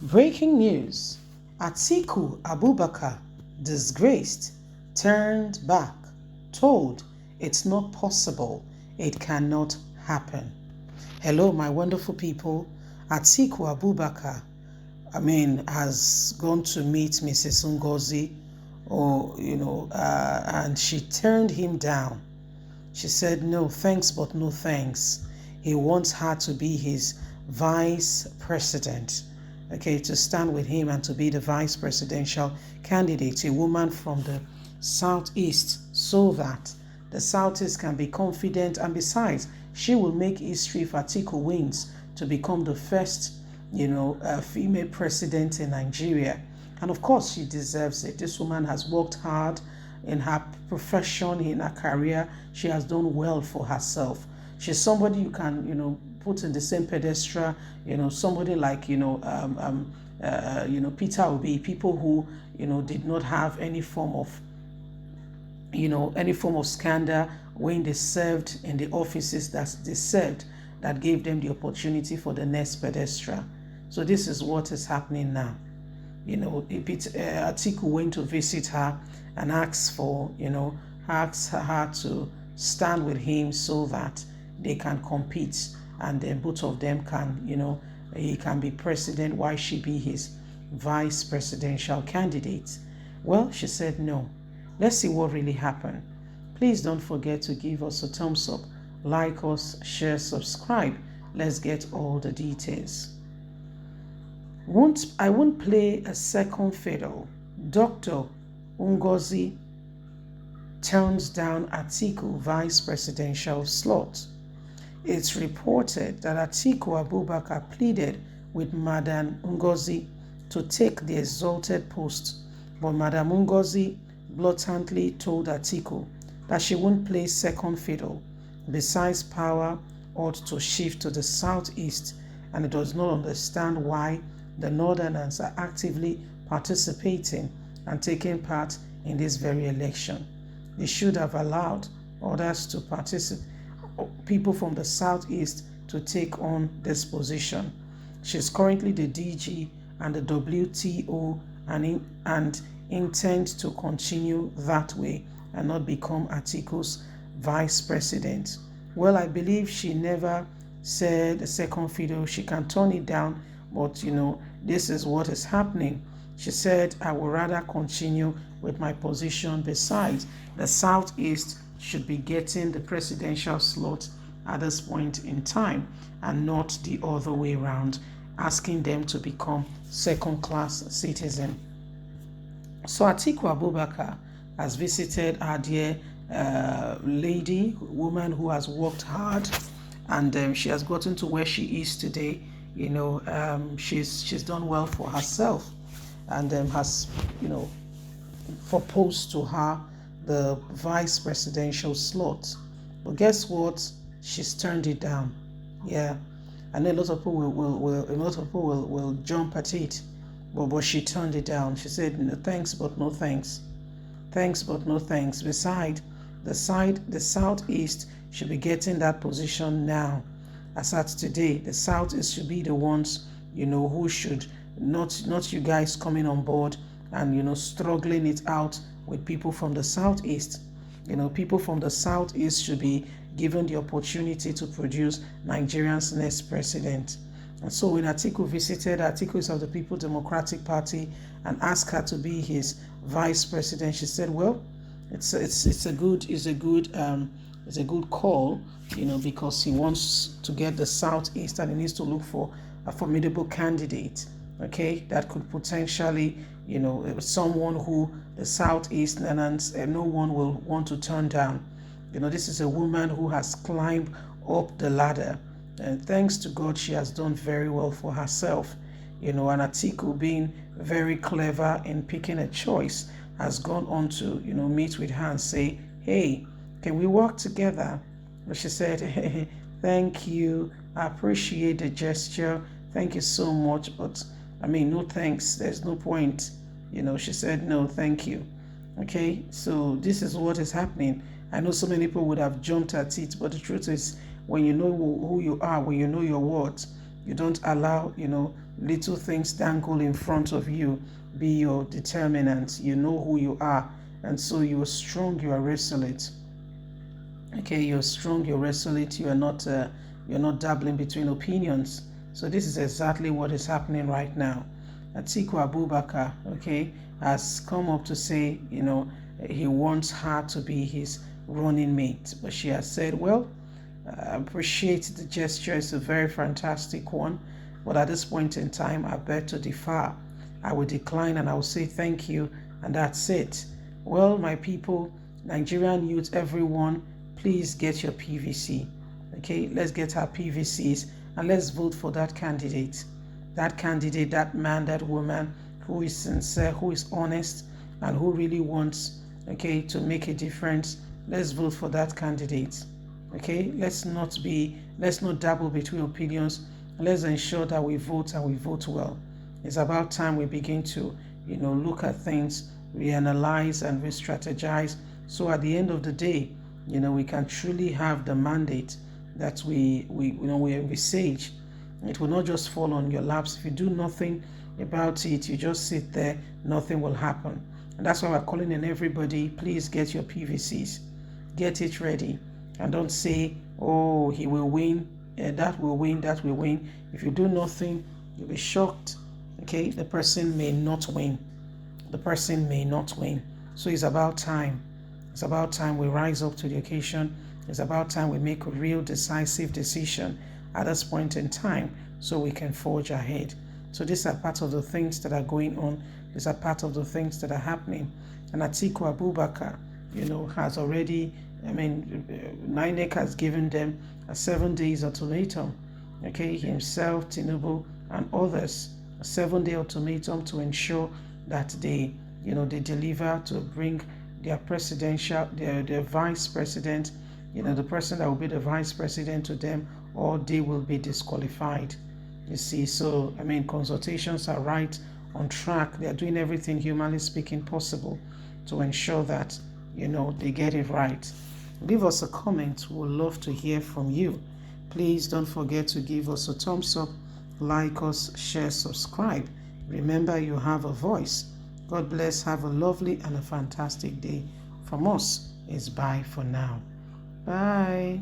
Breaking news. Atiku Abubakar, disgraced, turned back, told it's not possible, it cannot happen. Hello, my wonderful people. Atiku Abubakar, has gone to meet Mrs. Ngozi, and she turned him down. She said, no thanks, but no thanks. He wants her to be his vice president, to stand with him and to be the vice presidential candidate, a woman from the Southeast, so that the Southeast can be confident. And besides, she will make history if Atiku wins to become the first, female president in Nigeria. And of course, she deserves it. This woman has worked hard in her profession, in her career. She has done well for herself. She's somebody you can, put in the same pedestal, somebody like, Peter Obi, people who, did not have any form of scandal when they served in the offices that they served, that gave them the opportunity for the next pedestal. So this is what is happening now. Atiku went to visit her and asked her to stand with him so that they can compete, and then both of them can, he can be president while she be his vice presidential candidate. Well, she said no. Let's see what really happened. Please don't forget to give us a thumbs up, like us, share, subscribe. Let's get all the details. I won't play a second fiddle. Dr. Ngozi turns down Atiku vice presidential slot. It's reported that Atiku Abubakar pleaded with Madam Ngozi to take the exalted post, but Madam Ngozi bluntly told Atiku that she won't play second fiddle. Besides, power ought to shift to the Southeast, and it does not understand why the Northerners are actively participating and taking part in this very election. They should have allowed others to participate, people from the Southeast to take on this position. She's currently the DG and the WTO and intends to continue that way and not become Atiku's vice president. Well, I believe she never said the second fiddle. She can turn it down, but this is what is happening. She said, I would rather continue with my position. Besides, the Southeast should be getting the presidential slot at this point in time and not the other way around, asking them to become second-class citizens. So Atiku Abubakar has visited our dear woman who has worked hard, and she has gotten to where she is today. She's done well for herself, and has proposed to her the vice presidential slot. But guess what? She's turned it down. Yeah, I know a lot of people will jump at it, but she turned it down. She said, no thanks, but no thanks. Thanks, but no thanks. Besides, the Southeast should be getting that position now. As at today, the Southeast should be the ones, who should, not you guys coming on board and, struggling it out with people from the Southeast. People from the Southeast should be given the opportunity to produce Nigeria's next president. And so when Atiku visited, Atiku is of the People Democratic Party, and asked her to be his vice president, she said, well, it's a good call, because he wants to get the Southeast, and he needs to look for a formidable candidate, that could potentially, someone who the Southeast and no one will want to turn down. This is a woman who has climbed up the ladder, and thanks to God, she has done very well for herself. And Atiku, being very clever in picking a choice, has gone on to, meet with her and say, hey, can we work together? But she said, hey, thank you, I appreciate the gesture, thank you so much, but no thanks, there's no point. She said, no, thank you. So this is what is happening. I know so many people would have jumped at it, but the truth is, when you know who you are, when you know your words, you don't allow, little things dangle in front of you be your determinant. You know who you are, and so you are strong, you are resolute. Okay, you're strong, you're resolute, you're not dabbling between opinions. So this is exactly what is happening right now. Atiku Abubakar, okay, has come up to say, he wants her to be his running mate. But she has said, well, I appreciate the gesture, it's a very fantastic one. But at this point in time, I beg to differ. I will decline and I will say thank you, and that's it. Well, my people, Nigerian youth, everyone, please get your PVC. Okay, let's get our PVCs and let's vote for that candidate. That candidate, that man, that woman who is sincere, who is honest, and who really wants, okay, to make a difference. Let's vote for that candidate. Okay, let's not dabble between opinions. Let's ensure that we vote and we vote well. It's about time we begin to, look at things, reanalyze and re-strategize. So at the end of the day, we can truly have the mandate that we envisage. It will not just fall on your laps. If you do nothing about it, you just sit there, nothing will happen. And that's why we're calling on everybody, please get your PVCs. Get it ready. And don't say, oh, he will win, that will win, that will win. If you do nothing, you'll be shocked. Okay, the person may not win. The person may not win. So it's about time. It's about time we rise up to the occasion. It's about time we make a real decisive decision at this point in time so we can forge ahead. So these are part of the things that are going on. These are part of the things that are happening. And Atiku Abubakar, has already, NINEC has given them a 7 days ultimatum. Okay, himself, Tinubu, and others, a 7-day ultimatum to ensure that they deliver to bring their their vice president, the person that will be the vice president to them, or they will be disqualified. You see, so consultations are right on track. They are doing everything humanly speaking possible to ensure that they get it right. Leave us a comment. We would love to hear from you. Please don't forget to give us a thumbs up, like us, share, subscribe. Remember, you have a voice. God bless. Have a lovely and a fantastic day. From us, it's bye for now. Bye.